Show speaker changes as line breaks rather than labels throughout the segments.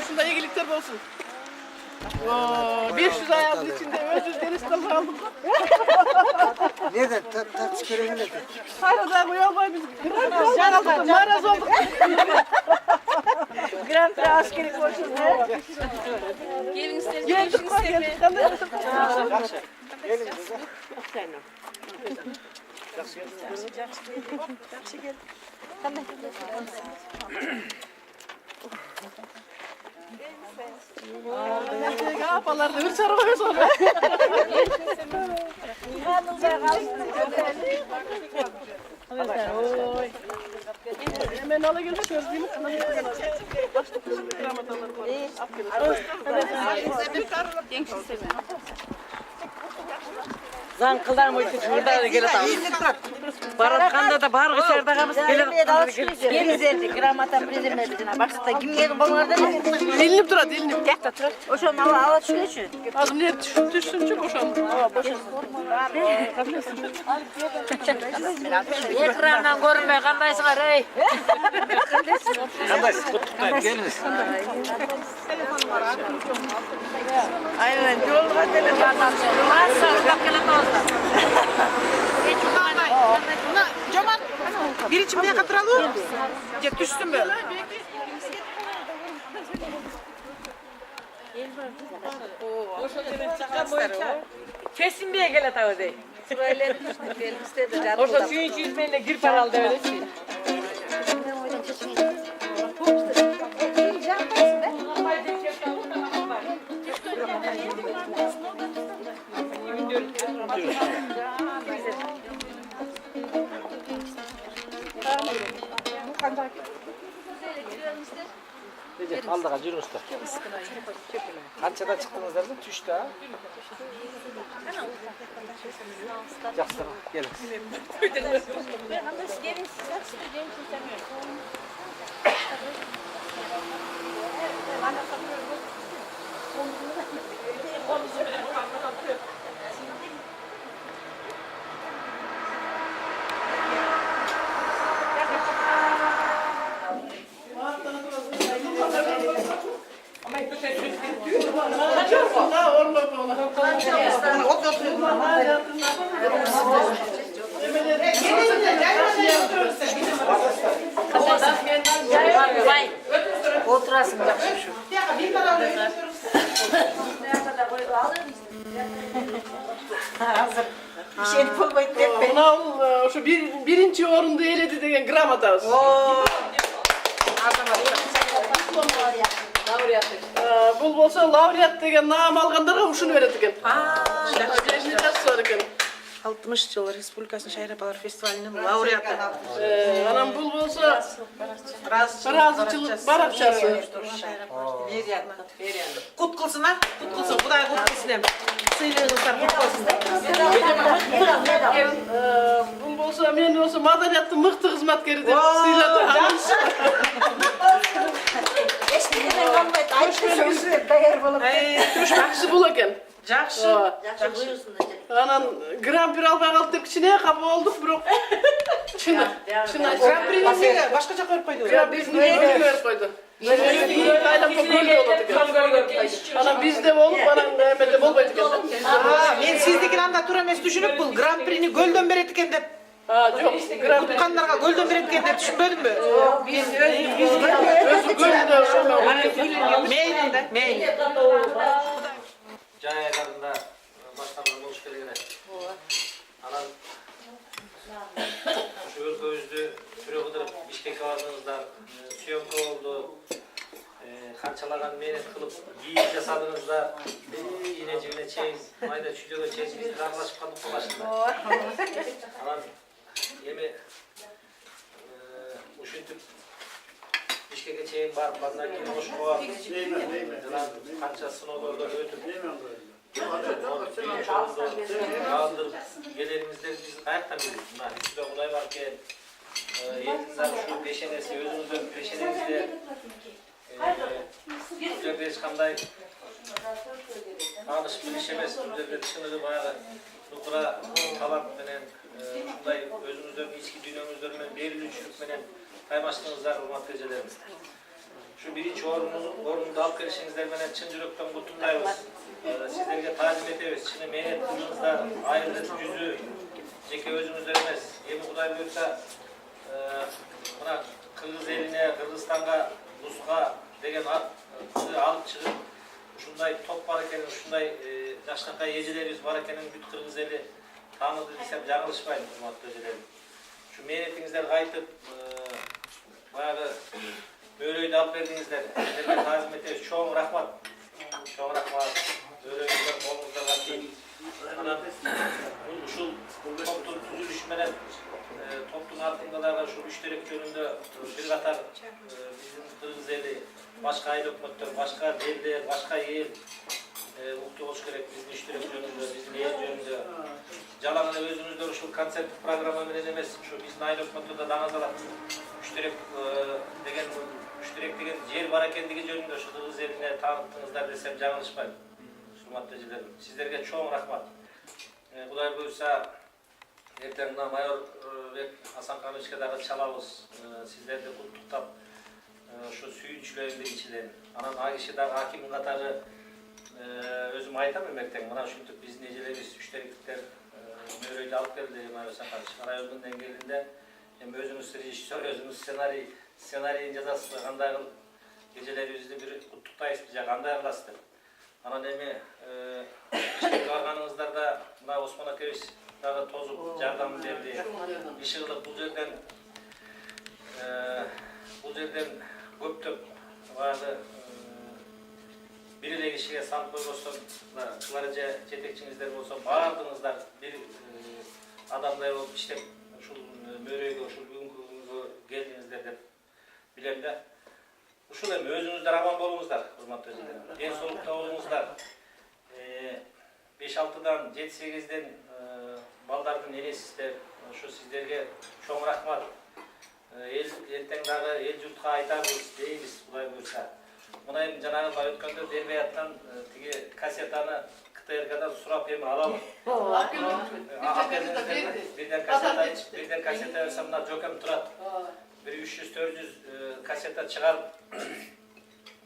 Şunda iyilikler olsun. 500 ayağının içinde özür deniz kafa aldık.
Nereden? Tartış kereye nereden?
Hala da koyalım biz. Maraz olduk.
Grand Prix askeri koşuyor.
Gelin isterim.
Geldik koy geldik.
Gelin
Ne yaparlar? Hırs arabaya sonra. Hemen ala gelişiyoruz değil mi?
Zan kıldar mı için şurada da gelip al. Baratkanda da bar gışarda kalmış gelip.
Gelizerdi gramata prezirmedine. Baksana kim geldi bunlarda ne?
Dilinip dur, dilinip.
Gel de dur. O şu ala şöyle şu.
Azım ne düşsün çok boşandı.
Ekrandan görünmeye kandaysınlar ey.
Kandaş, kutluklar geliniz.
Aynen, yolda telefon.
Varsa bak gelip al.
Cemal, bir içimde katıralım. Cek düştüm böyle.
Kesin bir gele tağı dey.
Sırayla düştük elimizde de.
Orada suyun içi yüzmeyle gir paralı öyle şey.
Recep, aldık acı usta. Kançada çıktınız derdi, tüştü ha. Yaksana, gelin.
Oturasın bak şu. Hazır. Bir şey yapılmayı hep
Ona al, şu birinci orunda eledi degen gram atarız. Bul bolsa laureat degen nam algandарға ушunu берет экен. Birinci жас бар экен.
60 yıl Respublikası'nın Şehir Yapalar Festivali'nin laureatı.
Anam bul bolsa razıçılık barapçası.
Kut kılsınlar, kut kılsın. Bu da kut kılsın hem. Sıylığınızlar kut kılsın.
Bul bolsa men olsa madaniyatlı mıhtı hizmetkeri dep sıyladı.
Eşliğinden kalmaydı. Ayşe sözü değer bulup.
Düşmekçisi bul eken.
Жақсы.
Yaxşı buyursun da.
Anan Grand Prix almay kalıp dep kichine kapı olduk biro. Çına.
Grand Prix'nin nega başka жаққа өріп қойды.
Grand Prix'ni öyle verip koydu. Aydan popüler oldu. Anam bizde olup anam Mehmet'te olmaydı eken.
Мен сиздікін анда тура емес түшініп бұл Grand Prix'ni gölden берет екен деп.
Yok, Grand Prix.
Ұтқандарға gölden берет екен деп түшінбедің бе?
Özü gönlünde
Мейлі да, мейлі.
Cay aylarında başkanlarım hoş geldiniz. Anan şu ülkemizde süre kadar Bişkek'e vardığınızda Suyonka oldu, kançalagan menet kılıp giyip jasadığınızda yine cebine çeyin, mayda çücöge çeyin, biz aralashıp kaldık bu başında. Anan yemi uşuntip Bişkek'e çeyin barıp bazıdan keyin hoş koyar. Kança sınavlarda ötüp kaldırıp gelerimizde biz ayaktan biliriz. Hiçbir olay var ki yetimizden şu peşenesi, özümüzün peşenemizde üzerinde hiç kanday alış bilişemez, üzerinde dışını bayağı nukura talap menen şunday özümüzden içki dünyamızdan berilişlik menen kaymaştığınızlar hurmatlı gecelerimiz. Şu birinci orumuzda alıp gelişinizler menen çın yürekten kutundayız. Sizlerge tazim ederiz. Şimdi menet kılınızda ayrılık yüzü jeke özümüzden emez. Yemi Kuday buyursa buna Kırgız eline, Kırgızistan'a, Rus'a degen alıp çıkıp şunday top var eken, şunday yaşlıkta yecilerimiz var ekenin büt Kırgız eli tanıdı desem yanılışmayın hurmatlı gecelerim. Şu menetinizler kayıtıp bayağı böyle alıp verdiğinizler. Sizlerge tazim ederiz. Çoğun rahmat. Çoğun rahmat. Böyle kolumuzda vakti. Şu toplum düzülüşmeden toplum altında da şu müşterek yönünde bir katar bizim Kırgız eli, başka aile hükümetler, başka devler, başka yer mutlu hoş gerek bizim müşterek yönünde, bizim yer yönünde. Calan'ın özünüzde şu konsept programı veremez. Şu bizim aile hükümetlerinde danazalar müşterek degen yer var ekendigi yönünde şu Kırgız eline tanıttığınızlar desem yanlışmayın. Hürmetlilerim, sizlerge çoğun rahmat. Kuday buyursa ertengina Mayor ve Hasan Kamışka'da çalabız. Sizler de kutluktap şu suyunçlöğünde içilerin. Anan Ayşe'den hakimin katarı özüm aytamıyorum erteng. Bana şuntuk biz necelerimiz, müşteriklikler Möyre'yle alıp geldi Mayor Hasan Kamış. Karayolunun engelinde özümüz rejissör, özümüz senaryo'nun cezası kanday geceleri yüzde bir kutluktayız bize kanday kılastı. Ana demi işte organınızlarda buna Osman Akeviç daha tozup yardım verdi. İşi kılıp bu yerden köptüp vardı. Biriyle kişiye sanıp olsa da kılarıca yetekçinizler olsa bağırdığınızlar bir adamlar olup işte şu Möre'ye şu bugünkü geldiğinizler de bilem de şu da özünüzde aman bolunuzlar hurmatlı geceler. En solukta olunuzlar. 5-6'dan 7-8'den baldardan elesizler. Şu sizlerge çoğun rahmat. Ertengdağı el yurtqa aytarız deymiz Kuday buyursa. Buna janağı bay ötkönde Derbeyat'tan tigi kasetаны KTRK'dan surap emi alalım. Birden kaseta versem bunlar jokem turat. Bir 300-400 kaseta çıkarıp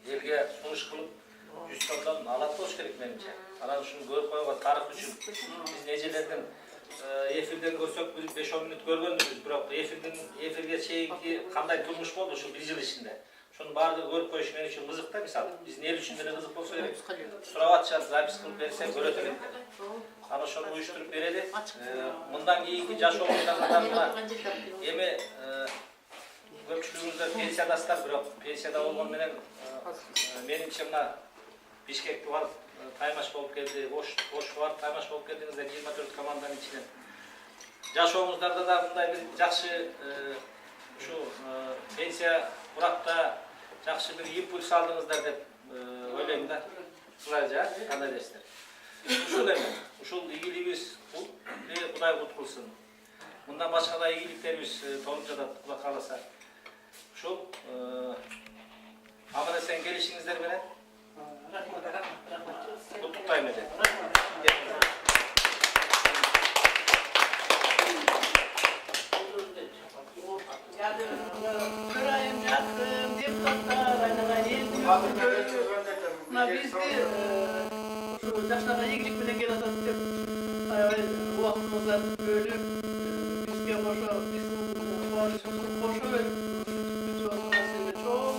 elge sunuş kılıp 100 tondan alat boş gerek menimce. Anan şunu görüp koyuğa tarih üçün biz necelerden efirden görsek 5-10 minut görgöndürüz. Biroq efirge şeyinki kanday turmuş boldu şu bir yıl içinde. Şunu bardı görüp koyuş men üçün kızık da misal. Biz ne üçün de kızık bolsa gerek. Surap atacağız, zapis kılıp verirsen göretelim. Ana şunu uyuşturup vereli. Bundan keyinki jaş oğullarından yeme köpçülüğümüzde pensiyadaslar biroq pensiyada olgan menen menimçe mına Bişkek'te var taymaş bolup geldi, boş var taymaş bolup geldiğinizde 24 komandanın içinden. Jaş oğullarında da bunday bir jakşı şu pensiya kurakta jakşı bir impuls aldığınızlar dep oylayım da şularca kanday dersler. Uşul emin, uşul iyiliğimiz Kuday kutkulsun. Bundan başka da iyiliklerimiz Torunca da kulak kalırsa. Şu Amına sen gelişinizler bile kutuktayım edi.
Kırayım yaktım, bir tatlar, aynana yendim. Biz de şu yaşlara iyilik bile gel adam deyip bu vaktımızda böyle bizge boşu ve çok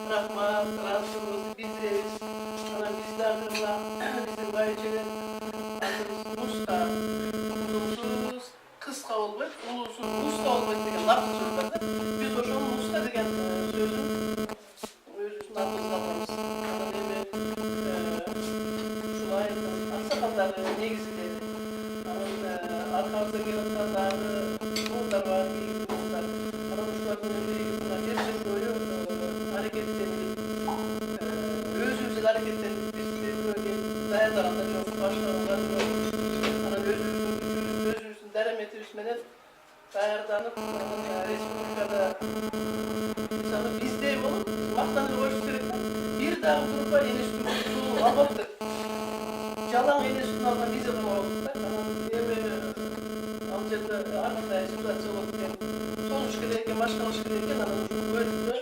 rahmat, razımız bizleriz. Bizlerden bizim bayıcıların musta, uzun kıska olmak, ulusun musta olmak degen lafı sözlerde biz o şu musta degen sözün özüsünü aklımızda almamız. Başkanlar negizleri. Arkamızda gelen dağlı muhtar var, iyi muhtar. Aramışların buna gerçek böyle hareketlenip, özümüzün hareketlenip biz de böyle dayanlarında çok başkanlar yok. Özümüzün deremeti üstmeden dayardanıp Respublika'da insanı biz de olup vaktanı hoş sürekli bir daha gruba eniştimizi abarttık. Calan eniştini alan bizi bunu olduk. Amcada arkadaş situasyon olurken sonuç giderken başkanlık giderken bölümde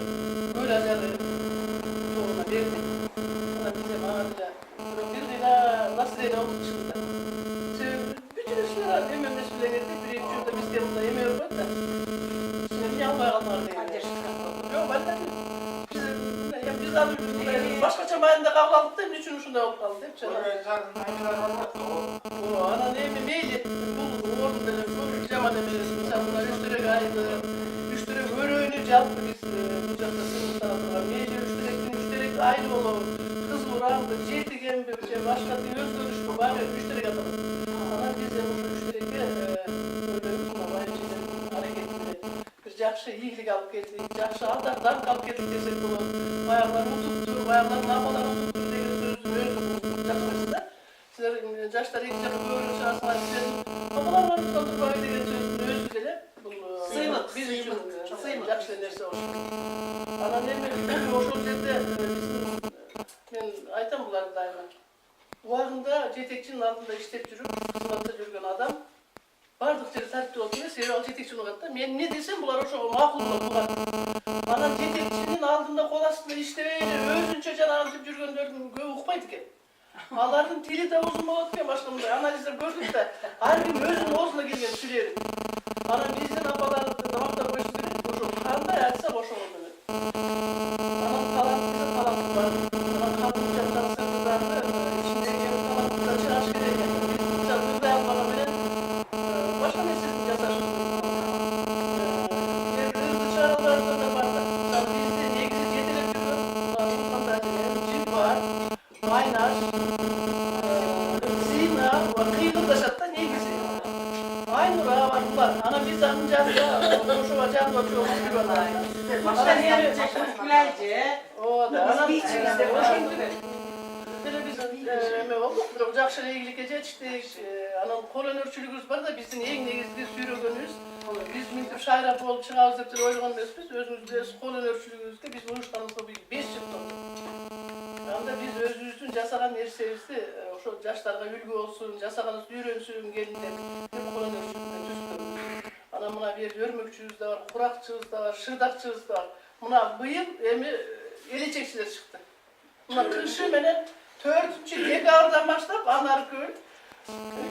böyle acayip doğuna verdik. Ona bize mağazaca bir lira nasıl lira oldu dışında. Bütün işler hemen mesulüne geldik. Bir iki biz de bunda yemeği var da. Şimdi niye almaya kalmadı yani? Yok ben de biz alıyoruz. Başka çabayında kavgalık da üçün şunda olup kaldı. Hep canım. O ana neymi meyli. Orada şu cemaat emelesi insanlar 3 lira gaydı. 3 lira börüğünü calpı biz bucakta sınıf tarafına. Meyli 3 lira aynı olur. Kız uğrandı. Ceydi gelin bir şey. Başka bir öz görüşme var ya 3 lira katalım. Ana bize bu 3 lira böyle ama şeylerin hareketini bir jakşı iyilik alıp getirdik. Jakşı aldardan kalıp getirdik desek bunu. Bayarlarını tuttur, bayarların lapalarını tuttur diye sözü öyle jakşısında. Sizler jakşları yıkacak böyle şanslar sizlerin babalar var tutandır böyle de geçiyorsunuz özgüle.
Sıymak,
biz için
sıymak.
jakşı neresi olsun. Anneannem hoş olacakta ben aytam bunları daima. Bu ağında cetekçinin altında işlep yürüp, kısmatta yürüyen adam bardıkça tarihte olduğunu seviyor cetekçinin altında. Ben ne desem bunlar o şoğu makullar bunlar. Bana cetekçinin altında kolasında işte özün çocuğunu alıp yürüyen dördün göğü ukmaydı ki. Allah'ın teli de uzun olatken başlamında analizler gördük de harbim özün ozuna girgen sürerim. Bana bizden apalar damakta boş sürerim, boş olur. Kanda yatsa boş olur dedi. Bana kalan bizim kalan var. Bana kadın candan sırtılardı. İçindeyken kalan kızaçı aşk ederken. Biz canlıkta yapmana bile başka meselesi yasarsın. Bir dışarılarda da vardı. Bizde negizit yedirip yürüyor. Cip var. Aynar. Zina var. Kıyıkıldaşatta negizi. Aynur ağa var bunlar. Ana biz amcam da, boşu bacağım da çok şükür ona. Ana yeri, o da, ana içimizde boşun gibi. Böyle biz ne oldu? Ocakşı'yla ilgili gece işte, anam kolonörçülüğümüz var da bizim en negizli sürüyoruz. Biz müntür şairap olup çıkağız deyip oylaganmıyoruz biz. Özümüzde kolonörçülüğümüzde biz buluşlarımızda 5 çıktı. Yani da biz özümüzün jasagan ersevisi, şu yaşlarga ülgü olsun, jasaganız yürünsün gelinden hep kolonörçülükten düştüm. Ana buna bir örmükçüyüz de var, kurakçıyız da var, şırdakçıyız da var. Buna bıyıl elecekçiler çıktı. Buna kışı menen 4. dekabrdan başlap Anarköy,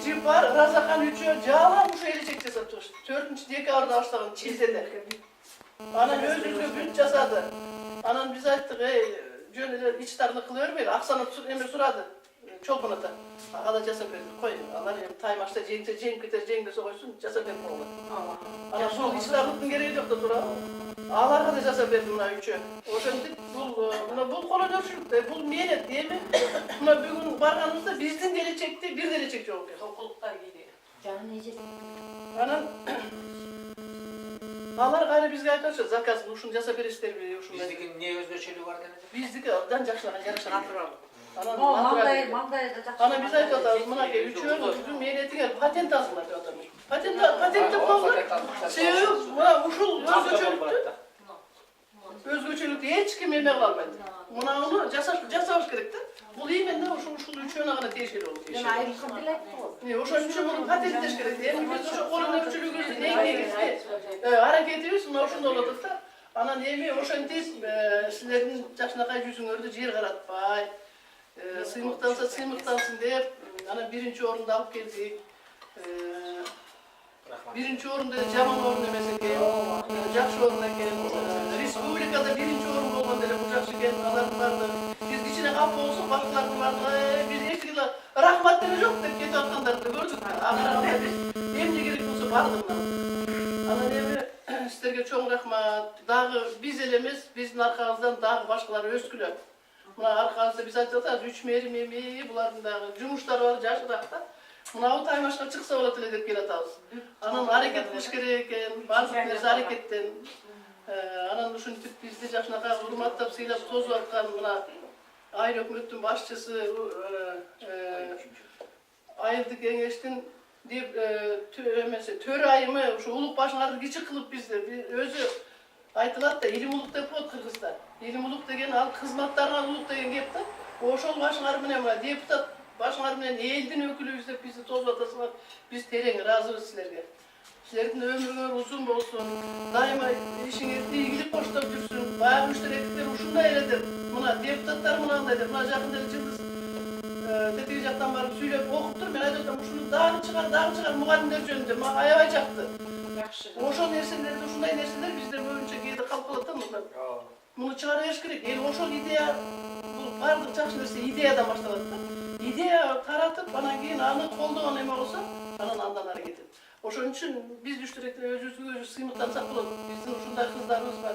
Cipar, Razakan 3'ü, Cağlan bu şu elecekçi satıyor. 4. dekabrdan başlayan Çizde'de. Anam özümüzü büyük jasadı. Anam biz ayttık, Cönüler iç tarla kılıyor böyle, aksanı emir suradı. Çok bunu da. Ağada casa verdi, koyun. Allah taymaşta cenk koysun, casa verdi oğlan. Ana sol iç tarlıkın gereği yok da dura. Ağlar arkada casa verdi buna 3'ü. O şimdi bul kolonörçülükte, bul miyenet diye mi? Buna bugün varganımızda bizden gelecekti, bir gelecekti oldu.
Topluluklar gidiyor.
Canım yiyecek.
Anam Allah gayrı biz gayet açıyoruz. Zakaz bu şunu casa bir ister biliyor şunu.
Bizdeki niye özgürçeliği var denecek?
Bizdeki aldan jakşlanan yarışan.
O mandaya da
Ana biz aytıyoruz, buna ki üçüyoruz, bizim meyleti gel, patent alsınlar bir adamı. Patenti bozdu. Yok, buna uşul özgürçülükte hiç kim yemek almadı. Buna onu casamış gerekti. Bu iyi bende uşul üçüyoruna kadar değişir oldu. Ne uşul üçü bunu patentleş gerekti. Yani biz uşul kolun ölçülüğümüzü neye gerekti? Hareket ediyorsun, uşul oladık da. Ana neymi uşul tez, sizlerin yaşına kay yüzün ördü, ciğer karatpay. Sıymıktansa sıymıktansın deyip, ana birinci orunda alıp geldik. Birinci orunda Caman orunda mesela, Jakşı orunda Respublika'da birinci orunda olan böyle bu Jakşı geldi, alarmlardı. Biz içine kapı olsun, baktılar vardı, biz eskiler, rahmetleri yok da kötü arkanlarında gördük. Ağırlarında biz, emni gerek olsa vardık. Ana neymi, sizlerge çok rahmet, dağı biz elemiz, bizim arkamızdan dağı başkaları özgürler. Mına arkamızda biz aytıyoruz 3 merim emeği buların dagı jumuşlar var jaşırakta. Mına taymaşka çıksa bolat ele dep kelatабыз. Anан hareket kılış керек экен, бардык нерсе harекеттен. Анан ушинтип бизди жакшынакай урматтап сыйлап тозуп аткан мына айыл өкмөттүн башчысы айылдык кеңештин деп төрө айымы ушу улук башыңарды кичи кылып бизди өзү айтылат да илим улук деп коет кыргызда. Илим улук деген ал кызматтарга улук деген кеп да. Ошол башыңар менен мына депутат башыңар менен элдин өкүлүбүз деп бизди тозуп атасыңар. Биз терең ыраазыбыз силерге. Силердин өмүрүңөр узун болсун, дайыма ишиңерди ийгилик коштоп жүрсүн. Баягы муштаректер ушундай эле деп, мына депутаттар мынандай деп, мына жакында эле Жылдыз тетиги жактан барып сүйлөп окуптур. Мен айтып атам, ушуну дагы чыгар мугалимдер жөнүндө. Мага аябай жакты. Ошол нерселерди, ушундай нерселер бизде көбүнчө кээде калып калат да мындан. Муну чыгара бериш керек. Эл ошол идея, бул бардык жакшы нерсе идеядан башталат да. Идея таратып, анан кийин аны колдогон эме болсо, анан андан ары кетет. Ошон үчүн биз Үчтүрөктө өзүбүзгө сыймыктансак болот. Биздин ушундай кыздарыбыз бар,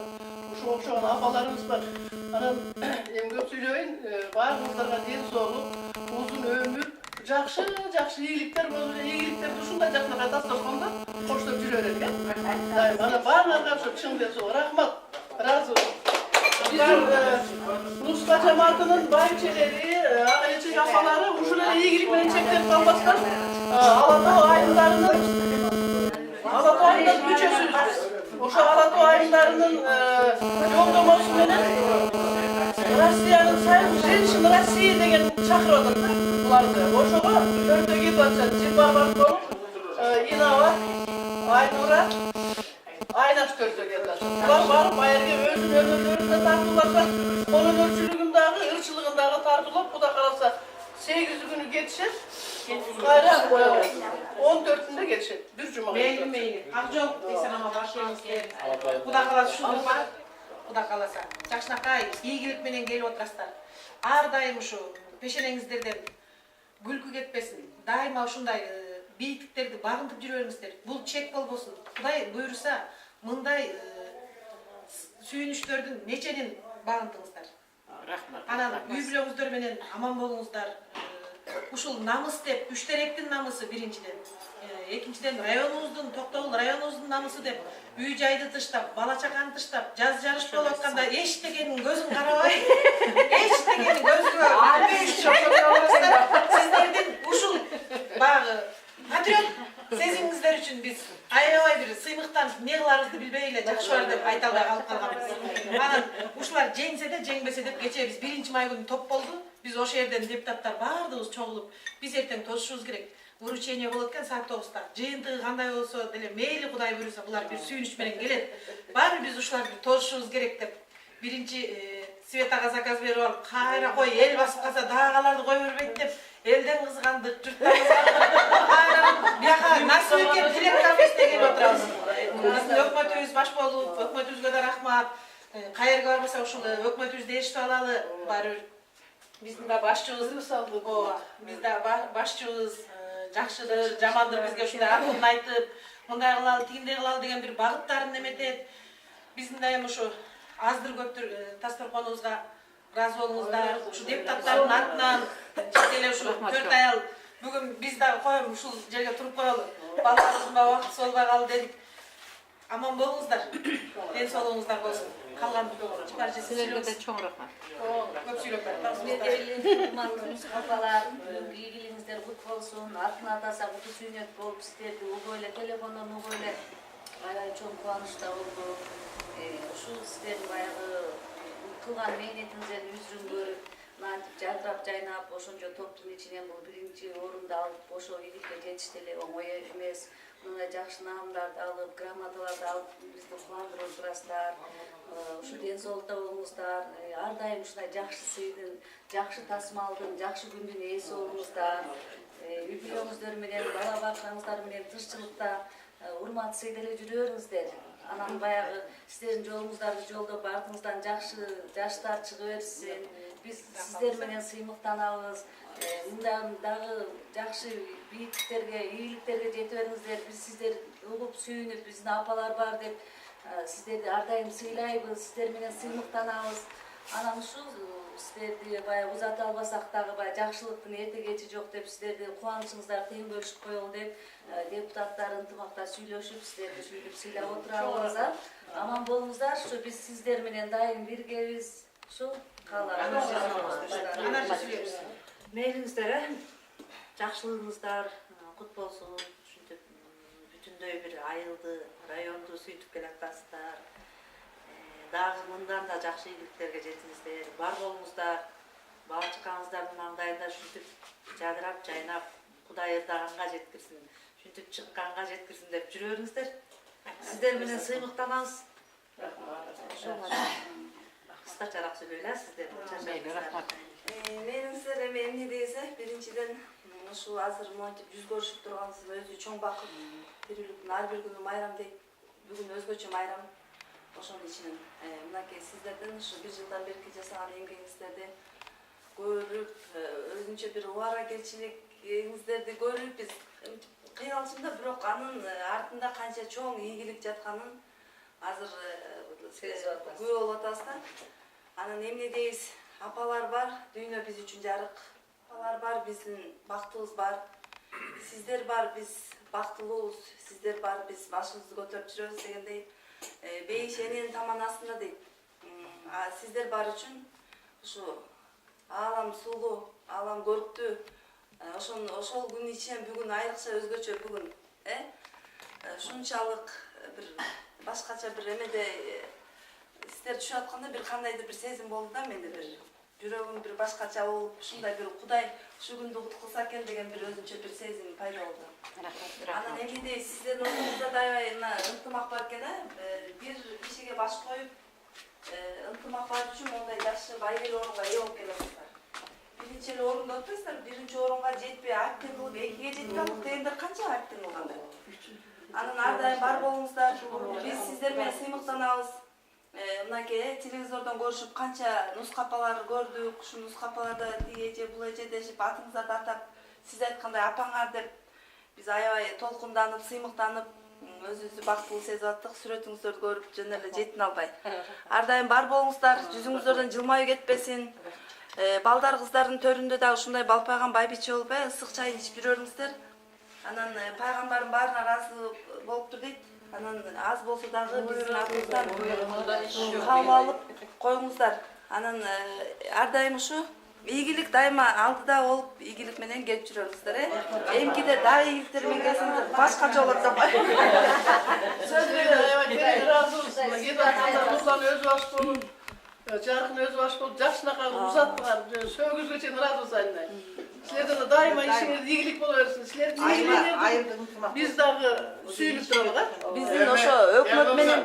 ушуга окшогон апаларыбыз бар. Анан эми көп сүйлөбөйүн, баарыңыздарга ден соолук, узун өмүр, жакшы ийгиликтер болуп, ийгиликтерди ушундай жакынакай дасторкондо коштоп жүрө берет экен. Дайым анан баарыңарга ошо чың ден соолук рахмат. Ыраазыбыз. Биздин Нуска жамаатынын байчелери, ага эчек апалары ушул эле ийгилик менен чектелип калбастан Алатоо айылдарынын мүчөсүбүз биз. Ошо Алатоо айылдарынын жолдомосу менен Россиянын Союз женщин России деген чакырып атат да буларды. Ошого төртөө кетип атышат. Жибар Барконов, Инава, Айнура, Айнаш төртөө кетип атышат. Булар барып байерге өзүнүн өмүрлөрүндө тартуулашат. Кол өнөрчүлүгүн дагы, ырчылыгын дагы тартуулап, Кудай кааласа 8 күнү кетишет. Кайра 14-ünde geçer. Bir cuma.
Meyli. Akjol deysen ama başlayınızlar. Kuda kalası şunu var. Kuda kalasa. Çakşınakay, iyigilik menen gelip oturaslar. Ar daim şu peşenenizlerden gülkü ketmesin. Daima şunday biyikliklerdi bağıntıp жүрөңүздөр. Bul çek bol bolsun. Kuday buyursa, mınday sүйүнүчтөрдүн неченин bağıntыңızдар.
Rahmat.
Anan, үй-бүлөңүздөр менен аман болуңуздар. Ушул намыс деп, Үчтөректин намысы биринчиден. Экинчиден районубуздун, Токтогул районубуздун намысы деп, үй жайды тыштап, бала чаканы тыштап, жаз жарыш болуп атканда эчтегенин көзүн карабай, эчтегенин көзгө сиздердин ушул багы патриот сезимиңиздер үчүн биз аябай бир сыймыктанып, эмне кыларыбызды билбей эле жакшыбар деп айта албай калып калганбыз. Анан ушулар жеңсе де, жеңбесе деп кечээ биз 1-май күнү топ болду. Biz o şehirden deputattар бардыгыбыз чогулуп, биз эртең тосушубуз керек. Вручение болот экен саат 9-та. Жыйынтыгы кандай болсо деле мейли Кудай буйруса булар бир сүйүнүч менен келет. Баары биз ушуларды тосушубуз керек деп. Биринчи Светага заказ берип алып, кайра кой эл басып калса дагы кой бербейт деп, элден кызгандык, журттан кызгандык. Кайра бияка насып экен тилек комиссияга келип отурабыз. Биздин өкмөтүбүз баш болуп, өкмөтүбүзгө да рахмат. Кайерге барбаса ушул өкмөтүбүздү эшитип алалы. Баары Биздин да башчыбыз, бизде башчыбыз жакшыдыр, жамандыр бизге ушундай акылын айтып, мындай кылалы, тигиндей кылалы деген бир багыттарын эметет. Биздин да эми ушу аздыр көптүр дасторконубузга ыраазы болуңуздар. Ушу депутаттардын атынан эле ушу 4 аял бүгүн биз дагы коем ушул жерге туруп коелу. Балдарыбыздын да убактысы болбой калды дедик. Аман болуңуздар. Ден соолугуңуздар болсун. Калган
Силерге де чоң рахмат.
Көп сүйлөп бердиңиз.
Медерлин, урматтуу апалар, ийгилигиңиздер кут болсун. Атын атаса куту сүйнөт болуп сиздерди угуп эле телефондон угуп эле аябай чоң кубанычта болду. Ушул сиздер баягы кылган мээнетиңиздерди үзүрүн көрүп, мынтип жадырап жайнап, ошончо топтун ичинен бул 1-орунду алып, ошол ийгиликке жетиш деле оңой эмес. Мындай жакшы наамдарды алып, грамоталарды алып, бизди кубандырып турасыздар. Ушу ден соолукта болуңуздар. Ар дайым ушундай жакшы сыйдын, жакшы тасмалдын, жакшы күндүн ээси болуңуздар. Үй-бүлөңүздөр менен, бала бакчаңыздар менен тынччылыкта урмат сыйда эле жүрө бериңиздер. Анан баягы сиздердин жолуңуздарды жолдоп артыңыздан жакшы жаштар чыга берсин. Биз сиздер менен сыймыктанабыз. Мындан дагы жакшы бийиктиктерге, ийгиликтерге жете бериңиздер. Биз сиздер угуп сүйүнүп, биздин апалар бар деп сиздерди ар дайым сыйлайбыз, сиздер менен сыймыктанабыз. Анан ушул сіздерді баягы узата албасак дагы баягы жакшылыктын эрте кечи жок деп сіздерди кубанычыңыздарды тең бөлүшүп коелу деп депутаттар ынтымакта сүйлөшүп сіздерди сүйлөп сыйлап отурабыз. Аман болуңуздар. Ушу биз сиздер менен дайым биргебиз. Ушу кааларыбыз. Мейлиңиздер, жакшылыгыңыздар кут болсун. Ушинтип бүтүндөй бир айылды, районду сүйүтүп келатасыздар. Дагы мындан да жакшы ийгиликтерге жетиңиздер, бар болуңуздар, бала чакаңыздардын маңдайында ушинтип жадырап, жайнап, Кудай ырдаганга жеткирсин, ушинтип чыкканга жеткирсин деп жүрө бериңиздер. Сиздер менен сыймыктанабыз. Кыскачараак сүйлөйлү сиздер.
Рахмат.
Мениңиздер эми эмне десе, биринчиден ушу азыр монтип жүз көрүшүп турганыбыз өзү чоң бакыт. Бириликтин ар бир күнү майрам дейт. Бүгүн өзгөчө майрам. Ошонун ичинен мынакей сиздердин ушу бир жылдан берки жасаган эмгегиңиздерди көрүп, өзүнчө бир убаракелчилигиңиздерди көрүп, биз кыйналчында бирок анын артында канча чоң ийгилик жатканын азыр күбө болуп атабыз да. Анан эмне дейбиз? Апалар бар, дүйнө биз үчүн жарык. Апалар бар, биздин бактыбыз бар. Сиздер бар, биз бактылуубуз. Сиздер бар, биз башыбызды көтөрүп жүрөбүз дегендей. Бейиш эненин таман астында дейт. Сиздер бар үчүн ушу аалам сулуу, аалам көрктүү. Ошол күн ичинен бүгүн айрыкча өзгөчө бүгүн, ушунчалык бир башкача бир эмеде сиздер түшүп атканда бир кандайдыр бир сезим болду да менде, бир жүрөгүм бир башкача болуп, ушундай бир Кудай ушу күндү куткулса экен деген бир өзүнчө бир сезим пайда болду. Анан эмне сиздердин ордуңузда аябай ынтымак бар экен, бир кишиге баш коюп ынтымак бар үчүн мондай жакшы байгел орунга ээ болуп келесиздер. Биринчи эле орунда отурсуздар, биринчи орунга жетпей актив кылып экиге жетпей алдык дегендер канча актив кылгандар. Анан ар дайым бар болуңуздар. Биз сиздер менен сыймыктанабыз. Мынакей телевизордон көрүшүп канча нускапалар көрдүк. Ушу нускапаларда тиги эже бул эже дешип атыңыздарды атап, сиз айткандай апаңар деп биз аябай толкунданып, сыймыктанып, өзүбүздү бактылуу сезип аттык. Сүрөтүңүздөрдү көрүп жөн эле жетин албай. Ар дайым бар болуңуздар. Жүзүңүздөрдөн жылмаюу кетпесин. Балдар кыздардын төрүндө да ушундай балпайган байбиче болуп, ысык чайын ичип жүрөрүңүздөр. Анан пайгамбардын баарына ыраазы болуптур дейт. Анан аз болсо дагы биздин атыбыздан кабыл алып коюңуздар. Анан ар дайым ушу ийгилик дайыма алдыда болуп, ийгилик менен келип жүрөрүңүздөр, Эмкиде дагы ийгиликтер менен келсеңиздер башкача болот деп.
Сөзбен аябай ыраазыбыз. Нурлан өзү баш болуп, жаркын өзү баш болуп, жакшынака узаттыңар, сөөгүзгө чейин ыраазыбыз айнай. Силерден дайыма ишиңиз ийгилик боло берсин. Силердин ийгилигиңерди биз дагы сүйүнүп туралы.
Биздин ошо өкмөт менен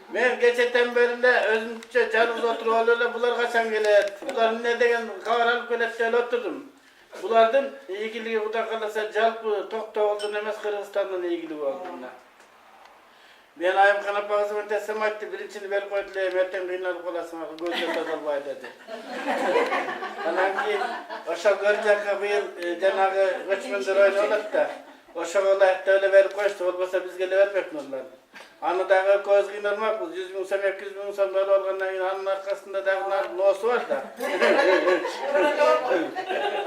мен кечетен беринде өзүмчө жалгыз отуруп алып эле булар качан келет, булар эмне деген кабар алып келет деп отурдум. Булардын ийгилиги Кудай кааласа жалпы Токтогулдун эмес, Кыргызстандын ийгилиги болду мына. Мен Айымкан апа кызым десем айтты, биринчини берип койду эле, эртең кыйналып каласың, көзгө тазалбай деди. Анан кийин ошо көр жакка быйыл жанагы көчмөндөр ойну болот да. Ошого ылайыктап эле берип коюшту, болбосо бизге эле бербек нурлан. Аны дагы көз кыйналмакпыз, 100 000 сом, 200 000 сом берип алгандан кийин анын аркасында дагы нар лоосу бар да.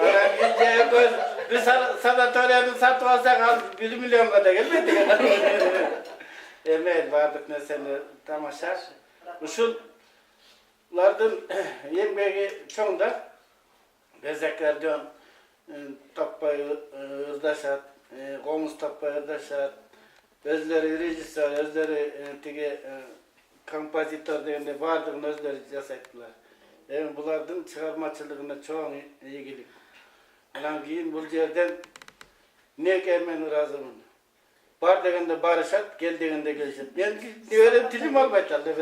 Анан кийин көз биз санаторияны сатып алсак, ал 1 миллионго да келбейт экен. Эме бардык нерсени тамаша. Ушулардын эмгеги чоң да. Безекерден таппай ырдашат, комуз таппай ырдашат. Өзлөрү режиссер, өзлөрү тиги композитор дегенде бардыгын өзлөрү жасайттылар. Эми булардын чыгармачылыгына чоң ийгилик. Анан кийин бул жерден неге мен ыраазымын. Бар дегенде барышат, кел дегенде келишет. Мен неберем тилим албайт ал деп.